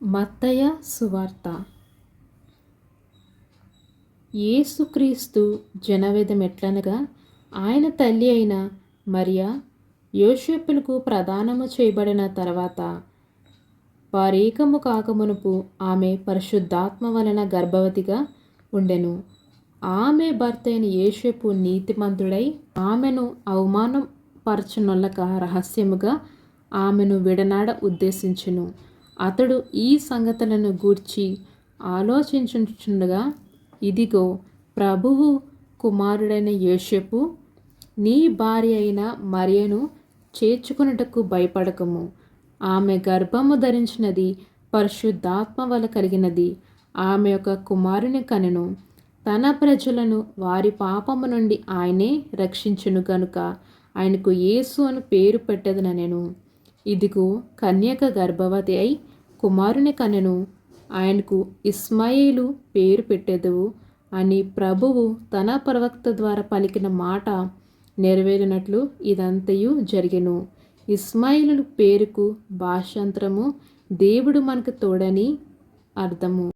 మత్తయి సువార్త. యేసుక్రీస్తు జనవేదం ఎట్లనగా, ఆయన తల్లి అయిన మరియ యోసేపునకు ప్రదానము చేయబడిన తర్వాత వారేకము కాకమునుపు ఆమె పరిశుద్ధాత్మ వలన గర్భవతిగా ఉండెను. ఆమె భర్త అయిన యోసేపు నీతిమంతుడై ఆమెను అవమానం పరచనొల్లక రహస్యముగా ఆమెను విడనాడ ఉద్దేశించెను. అతడు ఈ సంగతులను గూర్చి ఆలోచించుచుండగా, ఇదిగో, ప్రభువు కుమారుడైన యోసేపు, నీ భార్య అయిన మరియను చేర్చుకొనుటకు భయపడకము. ఆమె గర్భము ధరించినది పరిశుద్ధాత్మ వల్ల కలిగినది. ఆమె ఒక కుమారుని కనెను. తన ప్రజలను వారి పాపము నుండి ఆయనే రక్షించును గనుక ఆయనకు యేసు అని పేరు పెట్టెదనెను. ఇదిగో, కన్యక గర్భవతి అయి కుమారుని కనెను. ఆయనకు ఇస్మాయేలు పేరు పెట్టెదవు అని ప్రభువు తన ప్రవక్త ద్వారా పలికిన మాట నెరవేరినట్లు ఇదంతయు జరిగెను. ఇస్మాయేలు పేరుకు భాషాంతరము దేవుడు మనకు తోడని అర్థము.